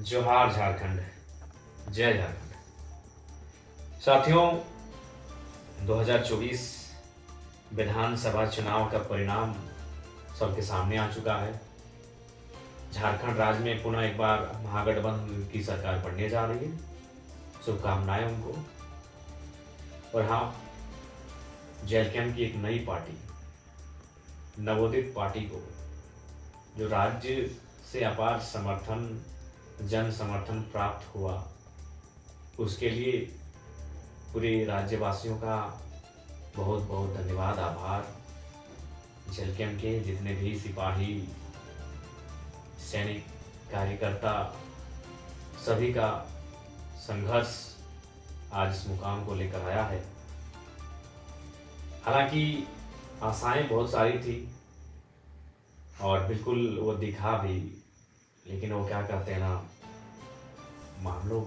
जोहार झारखंड, जय झारखंड। साथियों, 2024 विधानसभा चुनाव का परिणाम सबके सामने आ चुका है। झारखंड राज्य में पुनः एक बार महागठबंधन की सरकार बनने जा रही है। शुभकामनाएं उनको। और हाँ, जेलकैम की एक नई पार्टी, नवोदित पार्टी को, जो राज्य से अपार समर्थन, जन समर्थन प्राप्त हुआ, उसके लिए पूरे राज्यवासियों का बहुत बहुत धन्यवाद, आभार। जेलकैम के जितने भी सिपाही, सैनिक, कार्यकर्ता, सभी का संघर्ष आज इस मुकाम को लेकर आया है। हालांकि आशाएं बहुत सारी थी और बिल्कुल वो दिखा भी, लेकिन वो क्या कहते हैं ना, मान लो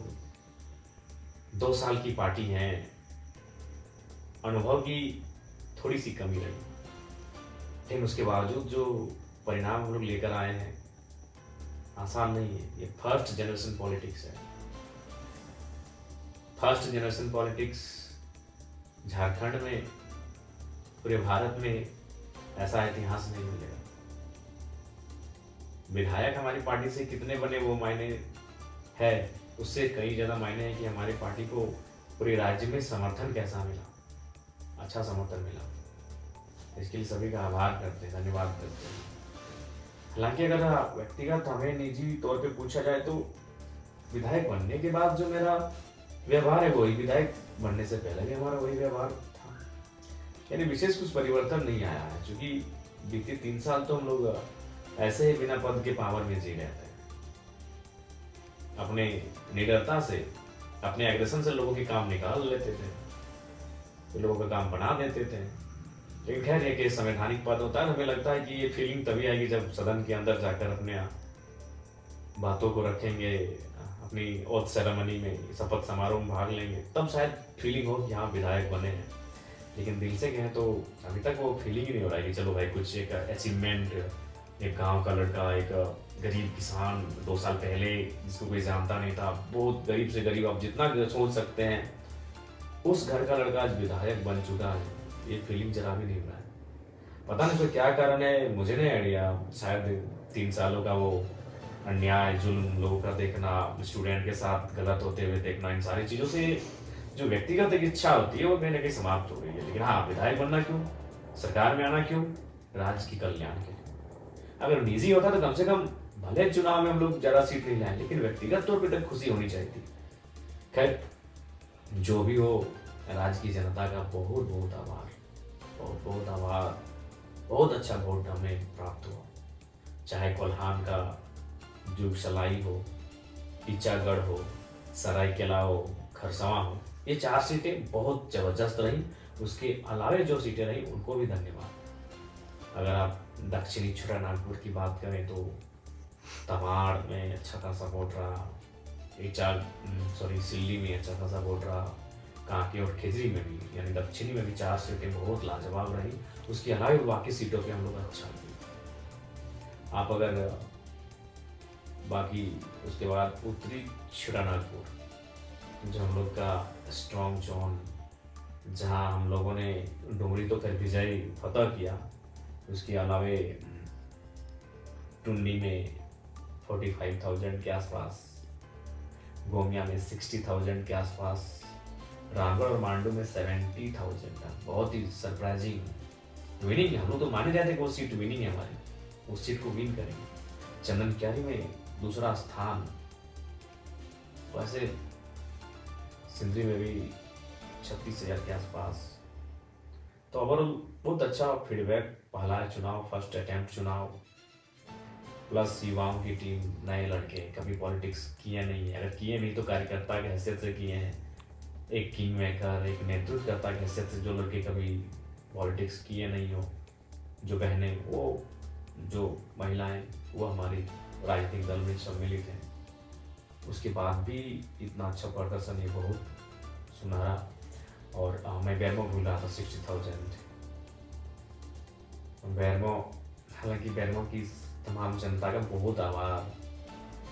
2 साल की पार्टी है, अनुभव की थोड़ी सी कमी रही, लेकिन उसके बावजूद जो परिणाम हम लोग लेकर आए हैं, आसान नहीं है। ये फर्स्ट जनरेशन पॉलिटिक्स है। फर्स्ट जनरेशन पॉलिटिक्स झारखंड में, पूरे भारत में ऐसा इतिहास नहीं मिलेगा। विधायक हमारी पार्टी से कितने बने वो मायने है, उससे कई ज़्यादा मायने हैं कि हमारी पार्टी को पूरे राज्य में समर्थन कैसा मिला, अच्छा समर्थन मिला। इसके लिए सभी का आभार करते हैं, धन्यवाद करते हैं। हालांकि अगर व्यक्तिगत हमें निजी तौर पे पूछा जाए तो विधायक बनने के बाद जो मेरा व्यवहार है वही विधायक बनने से पहले भी हमारा वही व्यवहार था। यानी विशेष कुछ परिवर्तन नहीं आया है, क्योंकि बीते 3 साल तो हम लोग ऐसे ही बिना पद के पावर में जी रहे थे। अपने निडरता से, अपने एग्रेशन से लोगों के काम निकाल लेते थे, तो लोगों का काम बना देते थे। लेकिन खैर, ये कि संवैधानिक पद होता है, हमें लगता है कि ये फीलिंग तभी आएगी जब सदन के अंदर जाकर अपने बातों को रखेंगे, अपनी ओथ सेरेमनी में, शपथ समारोह में भाग लेंगे, तब शायद फीलिंग हो कि हाँ विधायक बने हैं। लेकिन दिल से कहें तो अभी तक वो फीलिंग ही नहीं हो रहा है कि चलो भाई कुछ एक अचीवमेंट, एक गांव का लड़का, एक गरीब किसान 2 साल पहले जिसको कोई जानता नहीं था, बहुत गरीब से गरीब, आप जितना सोच सकते हैं, उस घर का लड़का आज विधायक बन चुका है। ये फीलिंग जरा भी नहीं हो रहा है। पता नहीं तो क्या कारण है, मुझे नहीं आइडिया। शायद 3 सालों का वो अन्याय, जुल्म लोगों का देखना, स्टूडेंट के साथ गलत होते हुए देखना, इन सारी चीज़ों से जो व्यक्तिगत एक इच्छा होती है वो कहीं ना कहीं समाप्त हो गई है। लेकिन हाँ, विधायक बनना क्यों, सरकार में आना क्यों, राज्य की कल्याण के लिए। अगर निजी होता तो कम से कम भले चुनाव में हम लोग ज्यादा सीट नहीं लाए, लेकिन व्यक्तिगत तौर पर तक खुशी होनी चाहिए थी। खैर, जो भी हो, राज्य की जनता का बहुत बहुत आभार, बहुत बहुत आभार। बहुत अच्छा वोट हमें प्राप्त हुआ। चाहे कोल्हान का जुगसलाई हो, ईचागढ़ हो, सरायकेला हो, खरसवां हो, ये 4 सीटें बहुत जबरदस्त रही। उसके अलावे जो सीटें रही उनको भी धन्यवाद। अगर आप दक्षिणी छोटानागपुर की बात करें तो तमाड़ में अच्छा खासा वोट रहा, सिल्ली में अच्छा खासा वोट रहा, कांके और खिजरी में भी, यानी दक्षिणी में भी 4 सीटें बहुत लाजवाब रही। उसके अलावा बाकी सीटों पे हम लोग अच्छा किए। आप अगर बाकी उसके बाद उत्तरी छोटानागपुर, जो हम लोग का स्ट्रॉन्ग जोन, जहाँ हम लोगों ने डुमरी तो कर विजय फतह किया, उसके अलावे टुंडी में 45,000 के आसपास, गोमिया में 60,000 के आसपास, रामगढ़ और मांडू में 70,000 का, बहुत ही सरप्राइजिंग विनिंग है। हम लोग तो माने जाते कि वो सीट विनिंग है हमारी, उस सीट को विन करेंगे। चंदन क्यारी में 2रा स्थान, वैसे सिंधरी में भी 36,000 के आसपास। तो ओवरऑल बहुत अच्छा फीडबैक। पहला चुनाव, फर्स्ट अटेम्प्ट चुनाव, प्लस युवाओं की टीम, नए लड़के, कभी पॉलिटिक्स किए नहीं है, अगर किए नहीं तो कार्यकर्ता की हैसियत से किए हैं। एक किंग मेकर, एक नेतृत्वकर्ता की हैसियत से जो लड़के कभी पॉलिटिक्स किए नहीं हो, जो बहनें, वो जो महिलाएं, वो हमारी राजनीतिक दल में सम्मिलित हैं। उसके बाद भी इतना अच्छा प्रदर्शन, ये बहुत सुनहरा। और मैं बैरमो भूल रहा था, 60,000 बैरमो। हालांकि बैरमो की तमाम जनता का बहुत आभार।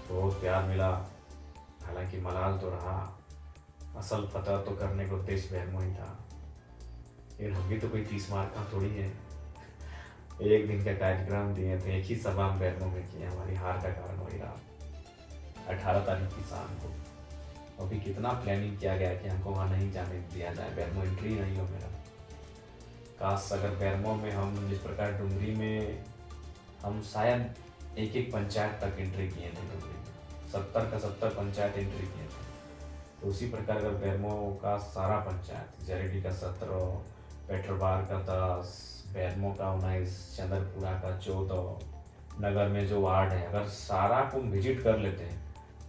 बहुत प्यार मिला, हालांकि मलाल तो रहा, असल फतह तो करने को देश बहनों ही था। लेकिन हम भी तो कोई 30 मार्क का थोड़ी है। एक दिन का कार्यक्रम दिए थे, एक ही सभा हम बहनों में किए, हमारी हार का कारण वही रहा। 18 तारीख की शाम को अभी कितना प्लानिंग किया गया कि हमको वहाँ नहीं जाने दिया जाए, बैरमो एंट्री नहीं हो मेरा। काश अगर बैरमो में हम जिस प्रकार डुमरी में हम शायद एक एक पंचायत तक एंट्री किए थे, डुमरी में 70 का 70 पंचायत एंट्री किए थे, तो उसी प्रकार अगर बैरमो का सारा पंचायत, जरेडी का 17, पेट्रोबार का 10, बैरमो का 19, चंद्रपुरा का 14, नगर में जो वार्ड है, अगर सारा को विजिट कर लेते हैं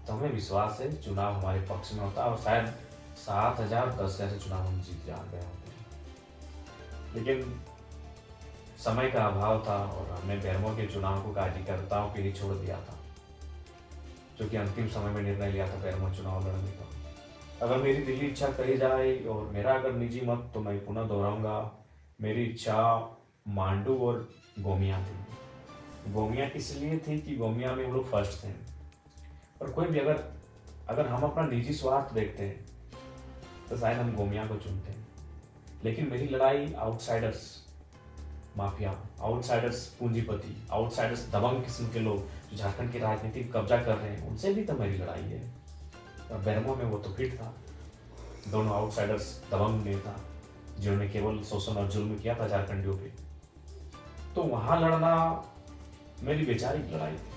तो हमें विश्वास है चुनाव हमारे पक्ष में होता और शायद 7,000 10,000 से चुनाव हम जीत जा गए होते हैं। लेकिन समय का अभाव था और हमने बैरमो के चुनाव को कार्यकर्ताओं के लिए छोड़ दिया था, जो कि अंतिम समय में निर्णय लिया था बैरमो चुनाव लड़ने का। अगर मेरी दिली इच्छा कही जाए और मेरा अगर निजी मत, तो मैं पुनः दोहराऊंगा, मेरी इच्छा मांडू और गोमिया थी। गोमिया इसलिए थी कि गोमिया में हम लोग फर्स्ट थे, और कोई भी अगर हम अपना निजी स्वार्थ देखते हैं तो शायद हम गोमिया को चुनते हैं। लेकिन मेरी लड़ाई आउटसाइडर्स, माफिया, आउटसाइडर्स पूंजीपति, आउटसाइडर्स दबंग किस्म के लोग जो झारखंड की राजनीति कब्जा कर रहे हैं, उनसे भी तो मेरी लड़ाई है। और बैरमो में वो तो फिट था, दोनों आउटसाइडर्स दबंग नेता जिन्होंने केवल शोषण और जुल्म किया था झारखंडियों पे, तो वहां लड़ना मेरी वैचारिक लड़ाई थी।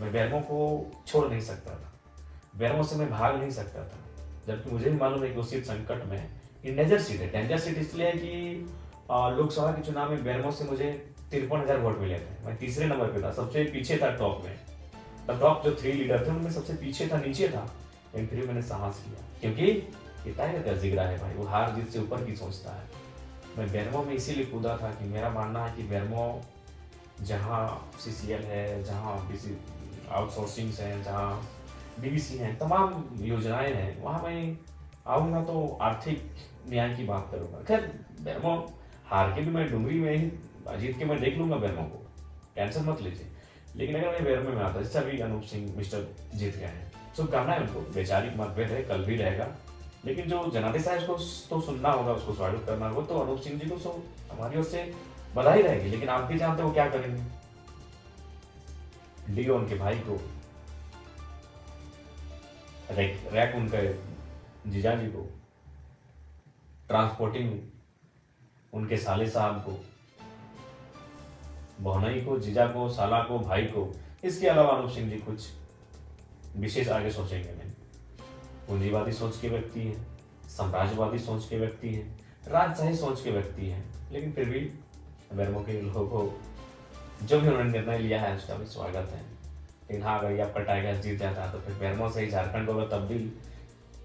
मैं बैरमो को छोड़ नहीं सकता था, बैरमो से मैं भाग नहीं सकता था, जबकि मुझे भी मालूम है कि उस सीट संकट में डेंजर सीट है। डेंजर सीट इसलिए है कि लोकसभा के चुनाव में बैरमो से मुझे 53,000 वोट मिले थे, मैं तीसरे नंबर पे था, सबसे पीछे था टॉप में। टॉप जो 3 लीडर थे उनमें सबसे पीछे था, नीचे था। लेकिन फिर मैंने साहस किया, क्योंकि ये टाइगर का जिगरा है भाई, वो हार जीत से ऊपर की सोचता है। मैं बैरमो में इसीलिए कूदा था कि मेरा मानना है कि बैरमो जहाँ CCL है, जहाँ BC आउटसोर्सिंग है, जहाँ DBC है, तमाम योजनाएं हैं, वहाँ मैं आऊँगा तो आर्थिक न्याय की बात करूँगा। खैर बैरमो हार के भी मैं डुमरी में ही जीत के मैं देख लूंगा बैरमो को, टेंशन मत लीजिए। लेकिन अगर मैं बैरमो में आता, जैसे अभी अनूप सिंह मिस्टर जीत गए हैं, शुभकामनाएं उनको, वैचारिक मतभेद है, कल भी रहेगा, लेकिन जो जनादेश है उसको तो सुनना होगा, उसको स्वागत करना होगा। तो अनूप सिंह जी को हमारी ओर से बधाई रहेगी, लेकिन आप भी जानते हो क्या करेंगे। डीओ उनके भाई को, रैक उनके जीजा जी को, ट्रांसपोर्टिंग उनके साले साहब को, बहुनई को, जीजा को, साला को, भाई को। इसके अलावा अनूप सिंह जी कुछ विशेष आगे सोचेंगे नहीं। पूंजीवादी सोच के व्यक्ति हैं, साम्राज्यवादी सोच के व्यक्ति हैं, राजशाही सोच के व्यक्ति हैं, लेकिन फिर भी बैरमो के लोगों को जो भी उन्होंने निर्णय लिया है उसका भी स्वागत है। लेकिन हाँ, अगर ये आपका टाइगर जीत जाता है तो फिर बैरमो से ही झारखंड को अगर तब्दील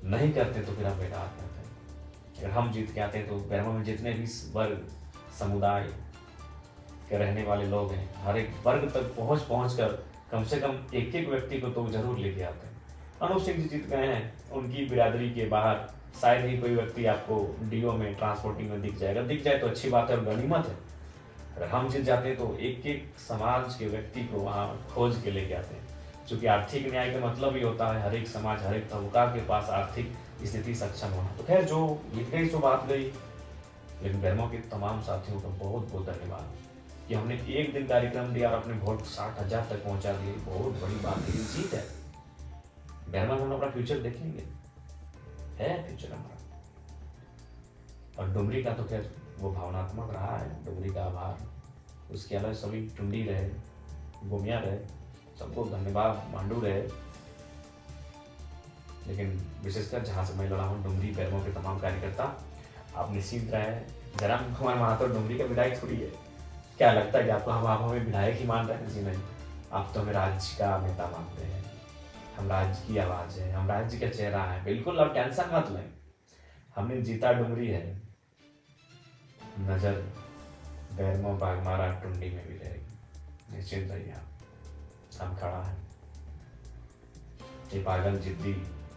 नहीं करते तो फिर आप बेकार करते हैं। अगर हम जीत के आते हैं तो बैरमो में जितने भी वर्ग समुदाय के रहने वाले लोग हैं, हर एक वर्ग तक पहुंच कर कम से कम एक एक व्यक्ति को तो जरूर लेके आते हैं। अनूप सिंह जी जीत गए हैं, उनकी बिरादरी के बाहर शायद ही कोई व्यक्ति आपको डीओ में, ट्रांसपोर्टिंग में दिख जाएगा। दिख जाए तो अच्छी बात है और गनीमत है। अगर हम जीत जाते हैं तो एक एक समाज के व्यक्ति को वहाँ खोज के लेके आते हैं, क्योंकि आर्थिक न्याय का मतलब ही होता है हर एक समाज, हर एक तबका के पास आर्थिक स्थिति सक्षम होना। तो खैर जो जीत गई सो बात गई, लेकिन बैरमो के तमाम साथियों का बहुत बहुत धन्यवाद कि हमने एक दिन कार्यक्रम दिया और अपने वोट 60,000 तक पहुंचा दिए। बहुत बड़ी बात है, जीत है। बैरमो में हम अपना फ्यूचर देखेंगे, है फ्यूचर हमारा। और डुमरी का तो खैर वो भावनात्मक रहा है, डुमरी का आभार। उसके अलावा सभी टुंडी रहे, गोमिया रहे, सबको धन्यवाद, मांडू रहे। लेकिन विशेषकर जहाँ से मैं लड़ा हूँ, डुमरी बैरमो के तमाम कार्यकर्ता, आप निश्चिंत रहे। जयराम कुमार महातो डुमरी का विधायक थोड़ी है। क्या लगता है कि आपको हम हमें विधायक ही मान रहे हैं? जी नहीं, आप तो हमें राज्य का नेता मानते हैं। हम राज्य की आवाज है, हम राज्य का चेहरा है। बिल्कुल आप टेंशन मत लें, हमने जीता डुमरी है, नजर बैरमो, बागमारा, टुंडी में भी रहेगी, निश्चिंत रहिए आप। हम खड़ा है, ये पागल जिद्दी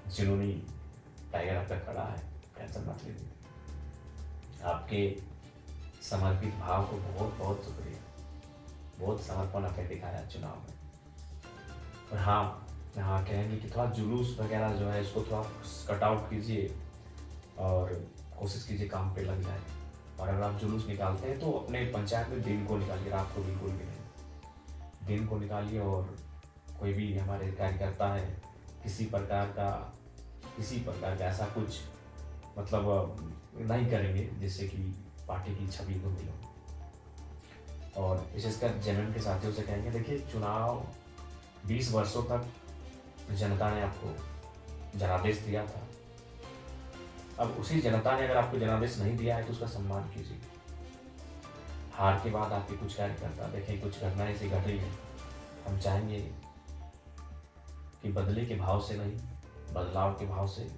जुनूनी टाइगर आपका खड़ा है, टेंशन मत लीजिए। आपके समर्पित भाव को बहुत बहुत शुक्रिया, बहुत समर्पण आपने दिखाया चुनाव में। और हाँ, हाँ, कहेंगे कि थोड़ा जुलूस वगैरह जो है इसको थोड़ा कट आउट कीजिए और कोशिश कीजिए काम पे लग जाए। और अगर आप जुलूस निकालते हैं तो अपने पंचायत में दिन को निकालिए, रात को बिल्कुल भी नहीं। दिन को निकालिए और कोई भी हमारे कार्यकर्ता है किसी प्रकार का ऐसा कुछ मतलब नहीं करेंगे जिससे कि पार्टी की छवि को मिले। और विशेषकर जेएमएम के साथियों से कहेंगे, देखिए चुनाव 20 वर्षों तक जनता ने आपको जनादेश दिया था। अब उसी जनता ने अगर आपको जनादेश नहीं दिया है तो उसका सम्मान कीजिए। हार के बाद आपके कुछ कार्यकर्ता देखें कुछ घटनाएं ऐसी घट रही है, हम चाहेंगे कि बदले के भाव से नहीं बदलाव के भाव से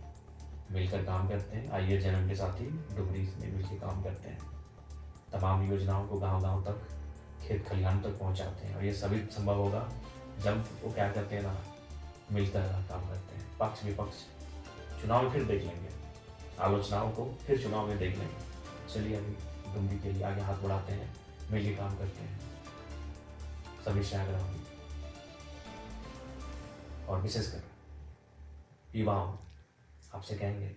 मिलकर काम करते हैं। आइए जेएमएम के साथी डुमरी में मिलकर काम करते हैं, तमाम योजनाओं को गांव-गांव तक, खेत खलिहान तक पहुंचाते हैं। और ये सभी संभव होगा जब वो क्या करते हैं ना, मिलकर काम करते हैं। पक्ष विपक्ष चुनाव में फिर देख लेंगे, आलोचनाओं को फिर चुनाव में देख लेंगे। चलिए अभी डुमरी के लिए आगे हाथ बढ़ाते हैं, मिलकर काम करते हैं। सभी से आग्रह होगी और विशेषकर युवाओं आपसे कहेंगे,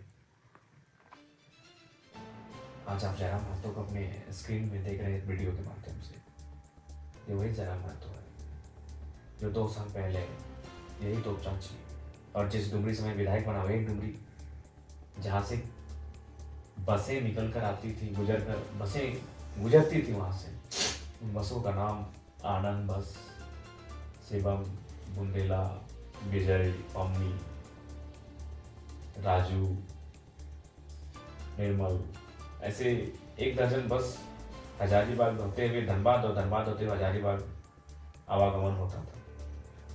आज आप जयराम महतो को अपने स्क्रीन में देख रहे हैं वीडियो के माध्यम से। ये वही जयराम महतो है जो 2 साल पहले यही तो चाची और जिस डुमरी से मैं विधायक बना वही डुमरी जहाँ से बसें निकल कर आती थी, बसें गुजरती थी वहाँ से। उन बसों का नाम आनंद बस, शिवम, बुंदेला, विजय, पम्मी, राजू, निर्मल, ऐसे 1 दर्जन बस हजारीबाग होते हुए धनबाद और धनबाद होते हुए हजारीबाग आवागमन होता था।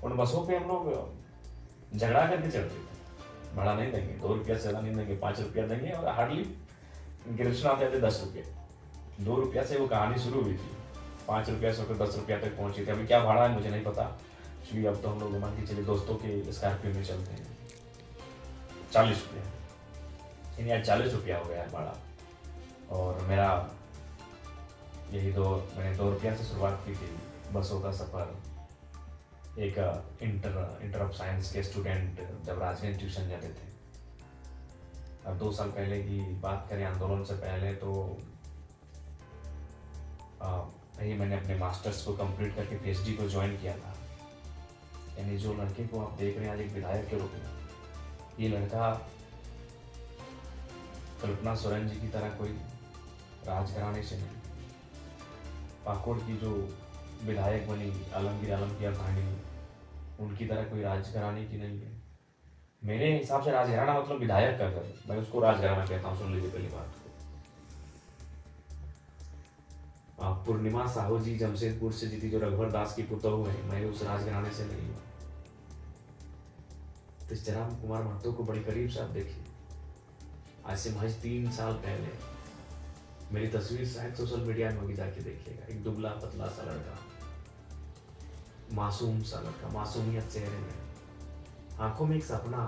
उन बसों पे हम लोग झगड़ा करके चढ़ते थे, भाड़ा नहीं देंगे, 2 रुपया से ज़्यादा नहीं देंगे, 5 रुपया देंगे। और हार्डली गिरफ्तार आते थे 10 रुपये, 2 रुपया से वो कहानी शुरू हुई थी, 5 रुपया से होकर 10 रुपया तक पहुंची थी। अभी क्या भाड़ा है मुझे नहीं पता, एक्चुअली अब तो हम लोग मान के चलिए दोस्तों के स्कॉर्पियो में चलते हैं। 40 रुपया यानी आज 40 रुपया हो गया है भाड़ा। और मेरा मैंने 2 रुपया से शुरुआत की थी बसों का सफ़र। एक इंटर ऑफ साइंस के स्टूडेंट जब राजगंज ट्यूशन जाते थे, अब 2 साल पहले की बात करें, आंदोलन से पहले, तो यही मैंने अपने मास्टर्स को कंप्लीट करके पीएचडी को ज्वाइन किया था। यानी जो लड़के को आप देख रहे हैं आज एक विधायक के रूप में, ये लड़का कल्पना सोरेन जी की तरह कोई राजघराने से नहीं, पाकुड़ की जो विधायक बनी आलमगीर आलम की अर्थानी, उनकी तरह कोई राजघराने की नहीं है। मेरे हिसाब से राजघराना मतलब विधायक का घर, मैं उसको राजघराना कहता हूँ। सुन लीजिए पहली बात को। पूर्णिमा साहू जी जमशेदपुर से जीती, जो रघुवर दास की पुतोहू है, मैं उस राजघराने से नहीं हूँ। तो जयराम कुमार महतो को बड़ी करीब से आप देखिए। आज से महज 3 साल पहले मेरी तस्वीर शायद सोशल मीडिया में होगी, जाके देखिएगा। एक दुबला पतला सा लड़का, मासूम सा लड़का, मासूमियत चेहरे में, आंखों में एक सपना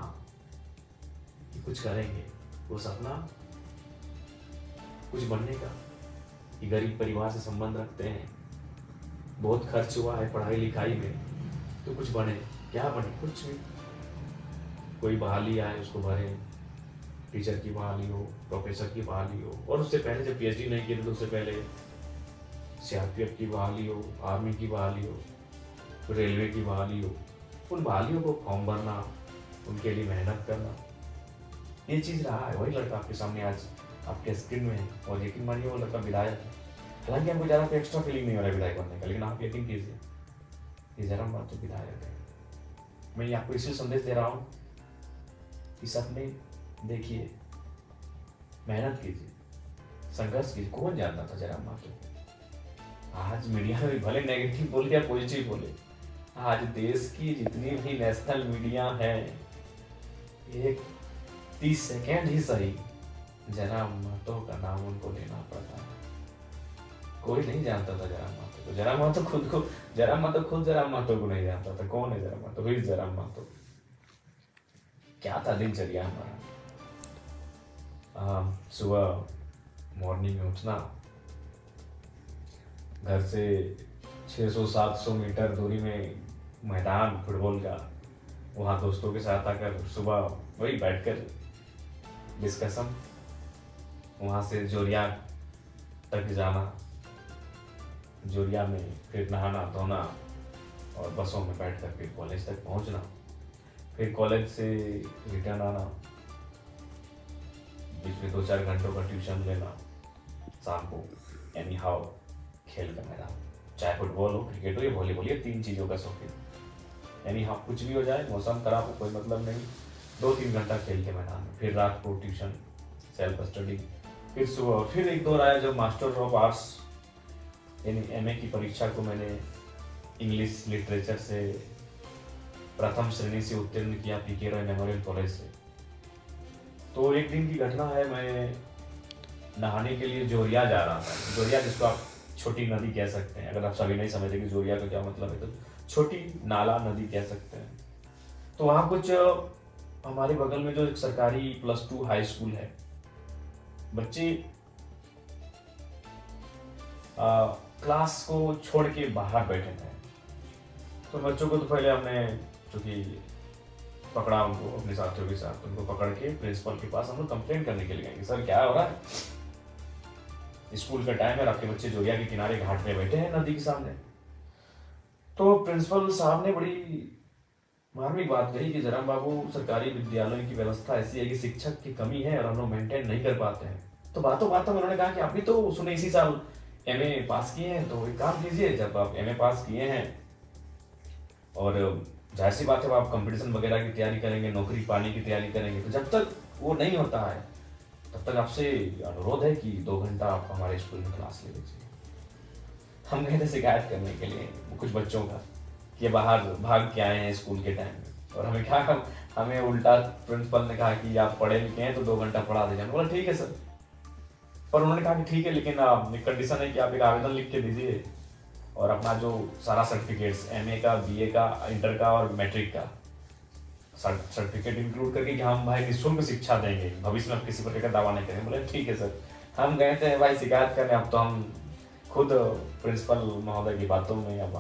कि कुछ करेंगे। वो सपना कुछ बनने का, कि गरीब परिवार से संबंध रखते हैं, बहुत खर्च हुआ है पढ़ाई लिखाई में, तो कुछ बने। क्या बने? कुछ भी। कोई बहाली आए उसको भरे, टीचर की बहाली हो, प्रोफेसर की बहाली हो, और उससे पहले जब पीएचडी नहीं किए तो उससे पहले सीआरपीएफ की बहाली हो, आर्मी की बहाली हो, रेलवे की बहाली हो। उन बहालियों को फॉर्म भरना, उनके लिए मेहनत करना, ये चीज़ रहा है। वही लड़का आपके सामने आज आपके स्क्रीन में है, और यकीन मानिए वो लड़का विधायक है। हालांकि हमको ज़्यादा कोई एक्स्ट्रा फीलिंग नहीं हो रहा है विधायक बनने का, लेकिन आप यकीन कीजिए ये जयराम महतो विधायक है। मैं आपको इसी संदेश दे रहा हूँ कि सपने देखिए, मेहनत कीजिए, संघर्ष कीजिए। कौन जानता था जयराम महतो? आज मीडिया में भले नेगेटिव बोले या पॉजिटिव बोले, आज देश की जितनी भी नेशनल मीडिया है, एक 30 सेकेंड ही सही जयराम महतो का नाम उनको लेना पड़ता है। कोई नहीं जानता था जयराम महतो को। जयराम महतो खुद जयराम महतो को नहीं जानता था। कौन है जयराम महतो? हुई जयराम महतो। क्या था दिनचर्या हमारा? सुबह मॉर्निंग में उठना, घर से 600-700 मीटर दूरी में मैदान फुटबॉल का, वहाँ दोस्तों के साथ आकर सुबह वही बैठकर डिस्कशन, वहाँ से जोरिया तक जाना, जोरिया में फिर नहाना धोना और बसों में बैठ कर फिर कॉलेज तक पहुँचना, फिर कॉलेज से रिटर्न आना, बीच में 2-4 घंटों का ट्यूशन लेना, शाम को एनी हाउ खेल का मैदान, चाहे फुटबॉल हो, क्रिकेट हो या वॉलीबॉल, ये 3 चीज़ों का शौकीन। यानी हाँ कुछ भी हो जाए, मौसम खराब हो कोई मतलब नहीं, 2-3 घंटा खेल के मैदान में, फिर रात को ट्यूशन, सेल्फ स्टडी, फिर सुबह फिर एक दौर आया जब मास्टर ऑफ आर्ट्स यानी एमए की परीक्षा को मैंने इंग्लिश लिटरेचर से प्रथम श्रेणी से उत्तीर्ण किया पीके रॉय मेमोरियल कॉलेज से। तो एक दिन की घटना है, मैं नहाने के लिए जोरिया जा रहा था। जोरिया जिसको आप छोटी नदी कह सकते हैं, अगर आप सभी नहीं समझे कि जोरिया का क्या मतलब है, तो छोटी नाला नदी कह सकते हैं। तो वहाँ कुछ हमारे बगल में जो एक सरकारी +2 हाई स्कूल है, बच्चे क्लास को छोड़ के बाहर बैठे थे। तो बच्चों को तो पहले हमने चूंकि पकड़ा, उनको अपने साथियों के साथ उनको पकड़ के प्रिंसिपल के पास हम लोग कंप्लेंट करने के लिए गए, सर क्या हो रहा है, स्कूल का टाइम है, आपके बच्चे जोरिया के किनारे घाट पे बैठे हैं नदी के सामने। तो प्रिंसिपल साहब ने बड़ी मार्मिक बात कही कि जरा बाबू, सरकारी विद्यालयों की व्यवस्था ऐसी है कि शिक्षक की कमी है और हम लोग मेंटेन नहीं कर पाते हैं। तो बातों बातों में उन्होंने कहा कि आप भी तो सुने इसी साल एमए पास किए हैं, तो एक काम कीजिए, जब आप एमए पास किए हैं और जाहिर सी बात है आप कंपटीशन वगैरह की तैयारी करेंगे, नौकरी पाने की तैयारी करेंगे, तो जब तक वो नहीं होता है तब तक आपसे अनुरोध है कि 2 घंटा आप हमारे स्कूल में क्लास ले लीजिए। हम गए थे शिकायत करने के लिए कुछ बच्चों का कि बाहर भाग के आए हैं स्कूल के टाइम में, और हमें क्या, हमें उल्टा प्रिंसिपल ने कहा कि आप पढ़े लिखे हैं तो 2 घंटा पढ़ा दीजिए। बोला ठीक है सर, पर उन्होंने कहा कि ठीक है, लेकिन आप कंडीशन है कि आप एक आवेदन लिख के दीजिए और अपना जो सारा सर्टिफिकेट्स एमए का, बीए का, इंटर का और मैट्रिक का सर्टिफिकेट इंक्लूड करके कि हम भाई निःशुल्क शिक्षा देंगे, भविष्य में किसी प्रकार का दावा नहीं करेंगे। बोले ठीक है सर। हम गए थे भाई शिकायत करने, अब तो हम खुद प्रिंसिपल महोदय की बातों में अब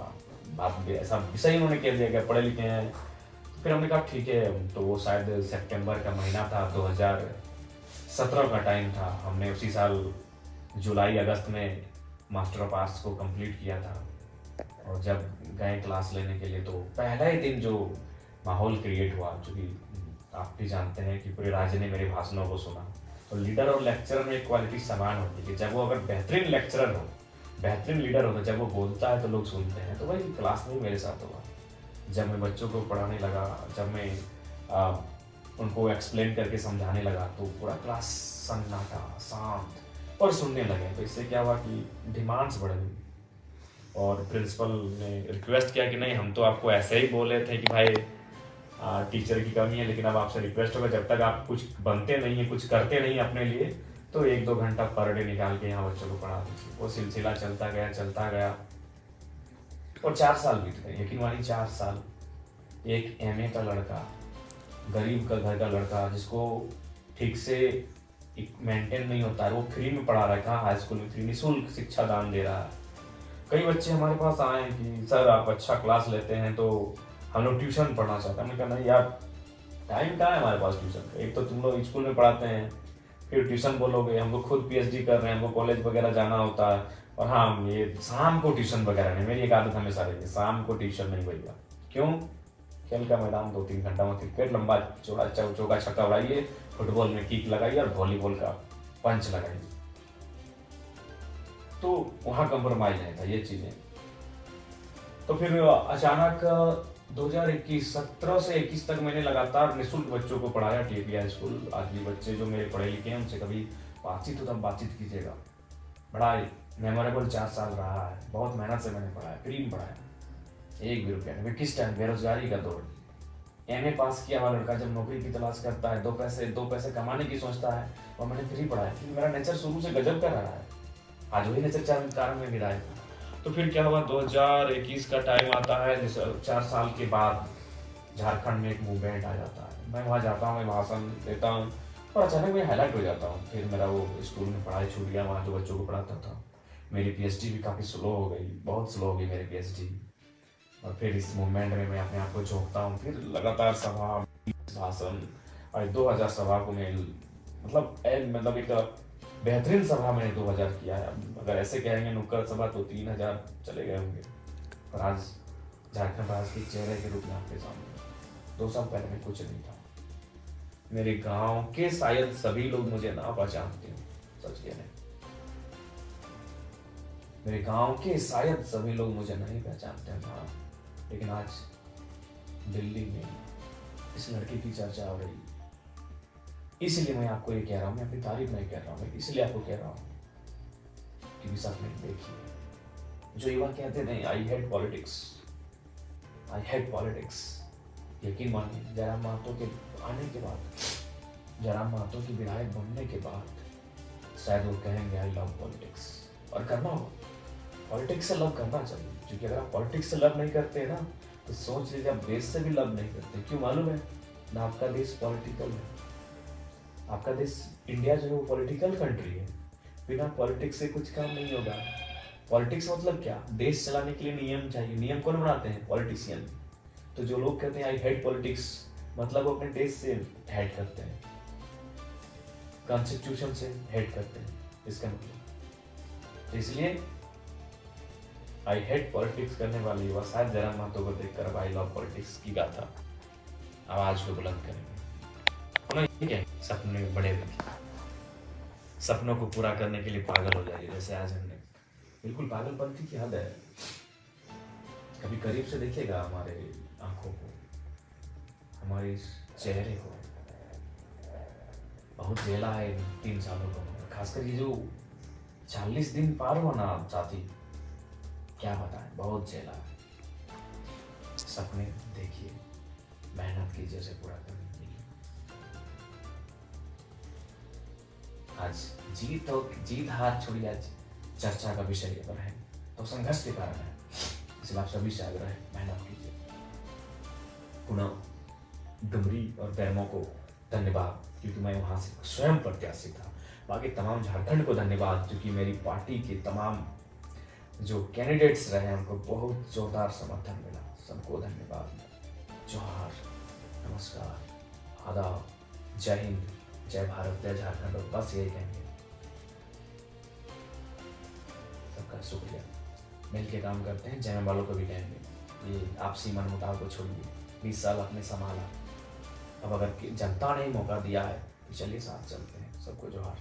बात ऐसा विषय उन्होंने कह दिया कि पढ़े लिखे हैं। फिर हमने कहा ठीक है, तो वो शायद सितंबर का महीना था, 2017 का टाइम था। हमने उसी साल जुलाई अगस्त में मास्टर ऑफ आर्ट्स को कंप्लीट किया था, और जब गए क्लास लेने के लिए तो पहला ही दिन जो माहौल क्रिएट हुआ, चूँकि आप भी जानते हैं कि पूरे राज्य ने मेरे भाषणों को सुना, तो लीडर और लेक्चरर में एक क्वालिटी समान होती है कि जब वो अगर बेहतरीन लेक्चरर हो, बेहतरीन लीडर हो, तो जब वो बोलता है तो लोग सुनते हैं। तो वही क्लास में मेरे साथ हुआ। जब मैं बच्चों को पढ़ाने लगा, जब मैं उनको एक्सप्लेन करके समझाने लगा, तो पूरा क्लास सन्नाटा, शांत और सुनने लगे। तो इससे क्या हुआ कि डिमांड्स बढ़ गई, और प्रिंसिपल ने रिक्वेस्ट किया कि नहीं, हम तो आपको ऐसे ही बोले थे कि भाई टीचर की कमी है, लेकिन अब आपसे रिक्वेस्ट होगा जब तक आप कुछ बनते नहीं है, कुछ करते नहीं अपने लिए, तो 1-2 घंटा पर डे निकाल के यहाँ बच्चों को पढ़ा दीजिए। वो सिलसिला चलता गया और 4 साल बीत गए। यकीन मानिए 4 साल। एक एमए का लड़का, गरीब का घर का लड़का, जिसको ठीक से मेंटेन नहीं होता है, वो फ्री में पढ़ा रहा है, कहाँ हाई स्कूल में फ्री निःशुल्क शिक्षा दान दे रहा है। कई बच्चे हमारे पास आए हैं कि सर आप अच्छा क्लास लेते हैं तो हम लोग ट्यूशन पढ़ना चाहते हैं। हमने कहा नहीं यार, टाइम कहाँ है हमारे पास ट्यूशन का, एक तो तुम लोग स्कूल में पढ़ाते हैं, फिर ट्यूशन बोलोगे, हमको खुद पीएचडी कर रहे हैं, हमको कॉलेज वगैरह जाना होता है, और हाँ ये शाम को ट्यूशन वगैरह नहीं। मेरी एक आदत हमेशा रही है, शाम को ट्यूशन नहीं भैया। क्यों? खेल का मैदान 2-3 घंटा में क्रिकेट लंबा चौका छक्का उड़ाइए, फुटबॉल में किक लगाइए और वॉलीबॉल का पंच लगाइए। तो वहाँ कंप्रोमाइज नहीं था ये चीजें। तो फिर अचानक 17 से 21 तक मैंने लगातार निःशुल्क बच्चों को पढ़ाया टीपीआई स्कूल। आज भी बच्चे जो मेरे पढ़े लिखे हैं उनसे कभी बातचीत हो तब बातचीत कीजिएगा। बड़ा मेमोरेबल 4 साल रहा है, बहुत मेहनत से मैंने पढ़ाया, फ्री में पढ़ाया, 1 भी रुपया नहीं। किस टाइम? बेरोजगारी का दौर। एमए पास किया हुआ लड़का जब नौकरी की तलाश करता है, 2 पैसे कमाने की सोचता है, और मैंने फ्री पढ़ाया क्योंकि मेरा नेचर शुरू से गजब का रहा है। आज वही नेचर कारण में गिरा है। तो फिर क्या हुआ, 2021 का टाइम आता है, 4 साल के बाद झारखंड में एक मूवमेंट आ जाता है। मैं वहाँ जाता हूँ, मैं भाषण देता हूँ, और अचानक मैं हाईलाइट हो जाता हूँ। फिर मेरा वो स्कूल में पढ़ाई छूट गया, वहाँ जो बच्चों को पढ़ाता था। मेरी पीएचडी भी काफ़ी स्लो हो गई, बहुत स्लो हो गई मेरी पीएचडी। और फिर इस मूवमेंट में मैं अपने आप को झोंकता हूँ, फिर लगातार सभा, भाषण, और 2000 सभा को मैं मतलब एक बेहतरीन सभा मैंने 2000 किया है। अगर ऐसे कहेंगे नुक्कड़ सभा तो 3000 चले गए होंगे। पर आज झारखंड राज्य के चेहरे के रूप में आपके सामने 2 साल पहले मैं कुछ नहीं था। मेरे गांव के शायद सभी लोग मुझे ना पहचानते हो, सच कह रहे। मेरे गांव के शायद सभी लोग मुझे नहीं पहचानते हैं हाँ, लेकिन आज दिल्ली में इस लड़के की चर्चा हो रही, इसलिए मैं आपको ये कह रहा हूँ। मैं अपनी तारीफ नहीं कर रहा हूँ, मैं इसलिए आपको कह रहा हूँ कि विशाख में देखिए, जो युवा कहते थे I hate politics, I hate politics, यकीन मानिए जयराम महतो के आने के बाद, जयराम महतो की विधायक बनने के बाद शायद वो कहेंगे आई लव पॉलिटिक्स। और करना होगा, पॉलिटिक्स से लव करना चाहिए, क्योंकि अगर आप पॉलिटिक्स से लव नहीं करते ना तो सोच लीजिए आप देश से भी लव नहीं करते। क्यों मालूम है ना, आपका देश पॉलिटिकल है, आपका देश इंडिया जो है वो पॉलिटिकल कंट्री है। बिना पॉलिटिक्स से कुछ काम नहीं होगा। पॉलिटिक्स मतलब क्या, देश चलाने के लिए नियम चाहिए। नियम कौन बनाते हैं, पॉलिटिशियन। तो जो लोग कहते हैं आई हेट पॉलिटिक्स, मतलब वो अपने देश से हेट करते हैं, कॉन्स्टिट्यूशन से हेट करते हैं, इसका मतलब। तो इसलिए आई हेट पॉलिटिक्स करने वाले युवा शायद जयराम महतो को देखकर अब आई लव पॉलिटिक्स की गाथा आवाज को बुलंद करेंगे। ठीक है, सपने बड़े रखिए, सपनों को पूरा करने के लिए पागल हो जाइए, जैसे आज हमने बिल्कुल पागलपंथी की हद है। कभी करीब से देखिएगा हमारे आंखों को, हमारे इस चेहरे को, बहुत झेला है 3 सालों को। खासकर ये जो 40 दिन पार हुआ ना साथी, क्या बताएं, बहुत झेला है। सपने देखिए, मेहनत कीजिए उसे पूरा करने के लिए। आज जीत हार छोड़िए, आज चर्चा का विषय पर है तो संघर्ष के कारण है, इसलिए आप सभी से आग्रह है मेहनत कीजिए। पुनः डुमरी और बैरमो को धन्यवाद, क्योंकि मैं वहां से स्वयं प्रत्याशी था। बाकी तमाम झारखंड को धन्यवाद, क्योंकि मेरी पार्टी के तमाम जो कैंडिडेट्स रहे उनको बहुत जोरदार समर्थन मिला। सबको धन्यवाद, जोहार, नमस्कार, आदाब, जय हिंद, जय भारत, जय झारखंड। और बस यही कहेंगे, सबका शुक्रिया। मिल के काम करते हैं, जय वालों को भी कहेंगे ये आपसी मनमुटाव को छोड़िए। 20 साल आपने संभाला, अब अगर जनता ने मौका दिया है तो चलिए साथ चलते हैं। सबको जोहार।